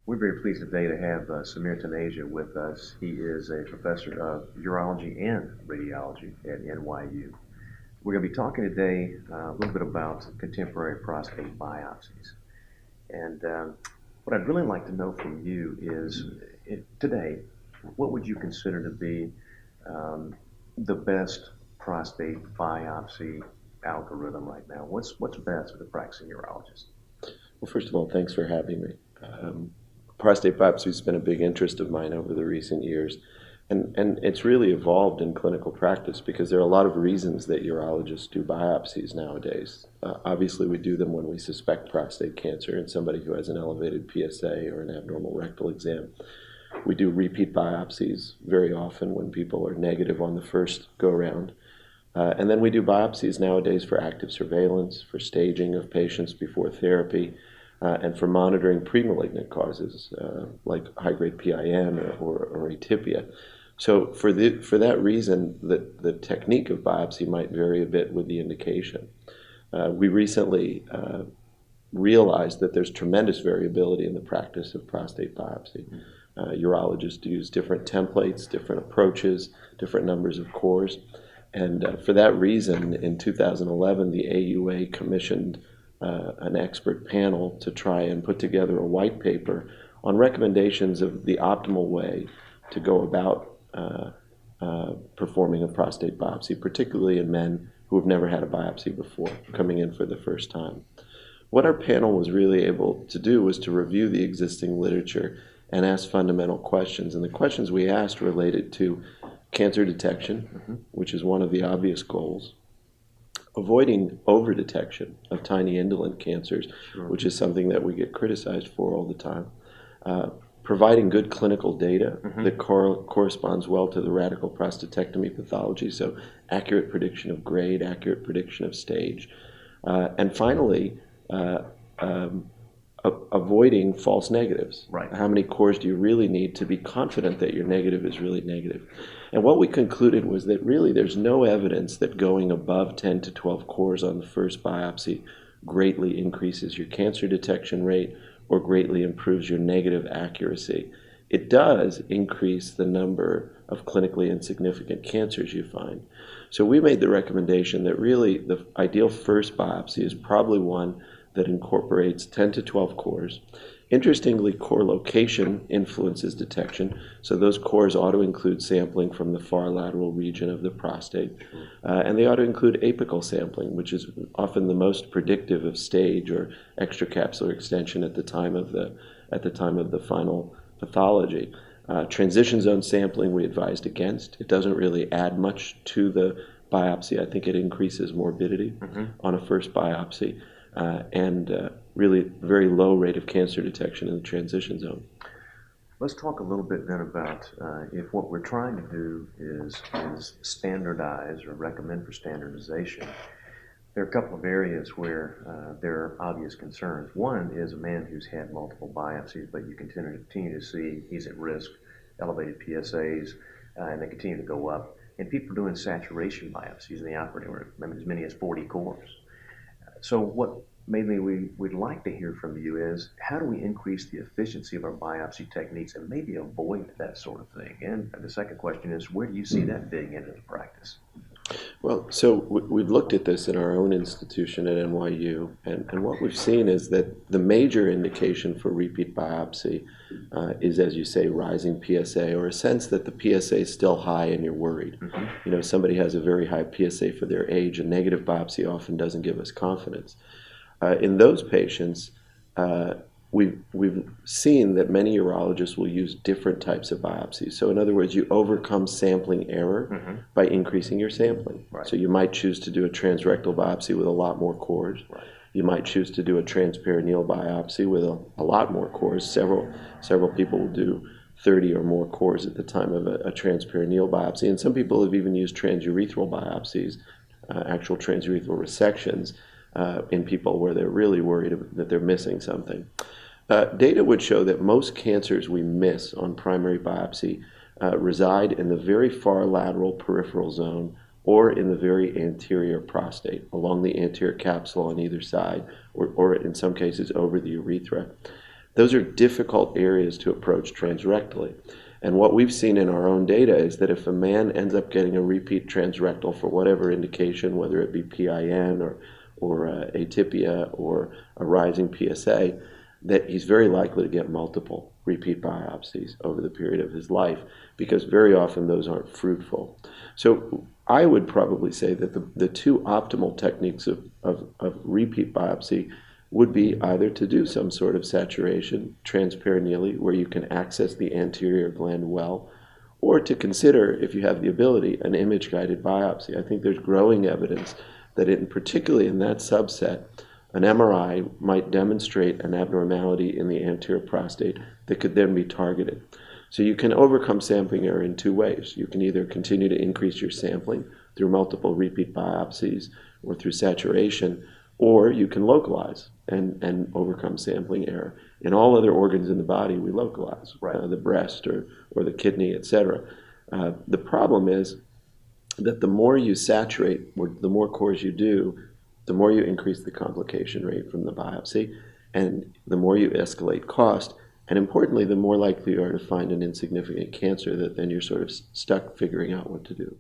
We're very pleased today to have Samir Taneja with us. He is a professor of urology and radiology at NYU. We're going to be talking today a little bit about contemporary prostate biopsies. And what I'd really like to know from you is today, what would you consider to be the best prostate biopsy algorithm right now? What's best for the practicing urologist? Well, first of all, thanks for having me. Prostate biopsy has been a big interest of mine over the recent years, and it's really evolved in clinical practice because there are a lot of reasons that urologists do biopsies nowadays. Obviously, we do them when we suspect prostate cancer in somebody who has an elevated PSA or an abnormal rectal exam. We do repeat biopsies very often when people are negative on the first go-round. And then we do biopsies nowadays for active surveillance, for staging of patients before therapy, and for monitoring premalignant causes like high-grade PIN or atypia. So for that reason, the technique of biopsy might vary a bit with the indication. We recently realized that there's tremendous variability in the practice of prostate biopsy. Urologists use different templates, different approaches, different numbers of cores. And for that reason, in 2011, the AUA commissioned an expert panel to try and put together a white paper on recommendations of the optimal way to go about performing a prostate biopsy, particularly in men who have never had a biopsy before, coming in for the first time. What our panel was really able to do was to review the existing literature and ask fundamental questions. And the questions we asked related to cancer detection, which is one of the obvious goals, avoiding over-detection of tiny indolent cancers, which is something that we get criticized for all the time, providing good clinical data that corresponds well to the radical prostatectomy pathology, so accurate prediction of grade, accurate prediction of stage, and finally, avoiding false negatives. Right. How many cores do you really need to be confident that your negative is really negative? And what we concluded was that really there's no evidence that going above 10 to 12 cores on the first biopsy greatly increases your cancer detection rate or greatly improves your negative accuracy. It does increase the number of clinically insignificant cancers you find. So we made the recommendation that really the ideal first biopsy is probably one that incorporates 10 to 12 cores. Interestingly, core location influences detection, so those cores ought to include sampling from the far lateral region of the prostate, and they ought to include apical sampling, which is often the most predictive of stage or extracapsular extension at the time of the final pathology. Transition zone sampling we advised against. It doesn't really add much to the biopsy. I think it increases morbidity on a first biopsy. And really very low rate of cancer detection in the transition zone. Let's talk a little bit then about if what we're trying to do is standardize or recommend for standardization. There are a couple of areas where there are obvious concerns. One is a man who's had multiple biopsies, but you continue to see he's at risk, elevated PSAs, and they continue to go up. And people are doing saturation biopsies in the operating room, as many as 40 cores. So what mainly we'd like to hear from you is how do we increase the efficiency of our biopsy techniques and maybe avoid that sort of thing? And the second question is, where do you see that fitting into the practice? Well, so we've looked at this in our own institution at NYU, and what we've seen is that the major indication for repeat biopsy is, as you say, rising PSA, or a sense that the PSA is still high and you're worried. You know, somebody has a very high PSA for their age, a negative biopsy often doesn't give us confidence. In those patients, we've seen that many urologists will use different types of biopsies. So in other words, you overcome sampling error by increasing your sampling. Right. So you might choose to do a transrectal biopsy with a lot more cores. Right. You might choose to do a transperineal biopsy with a lot more cores. Several people will do 30 or more cores at the time of a transperineal biopsy. And some people have even used transurethral biopsies, actual transurethral resections, in people where they're really worried that they're missing something. Data would show that most cancers we miss on primary biopsy reside in the very far lateral peripheral zone or in the very anterior prostate, along the anterior capsule on either side, or in some cases over the urethra. Those are difficult areas to approach transrectally. And what we've seen in our own data is that if a man ends up getting a repeat transrectal for whatever indication, whether it be PIN or atypia or a rising PSA, that he's very likely to get multiple repeat biopsies over the period of his life, because very often those aren't fruitful. So I would probably say that the two optimal techniques of repeat biopsy would be either to do some sort of saturation transperineally where you can access the anterior gland well, or to consider, if you have the ability, an image-guided biopsy. I think there's growing evidence that particularly in that subset, an MRI might demonstrate an abnormality in the anterior prostate that could then be targeted. So you can overcome sampling error in two ways. You can either continue to increase your sampling through multiple repeat biopsies or through saturation, or you can localize and overcome sampling error. In all other organs in the body, we localize, Right. The breast or the kidney, etc. The problem is that the more you saturate, or the more cores you do, the more you increase the complication rate from the biopsy, and the more you escalate cost, and importantly, the more likely you are to find an insignificant cancer that then you're sort of stuck figuring out what to do.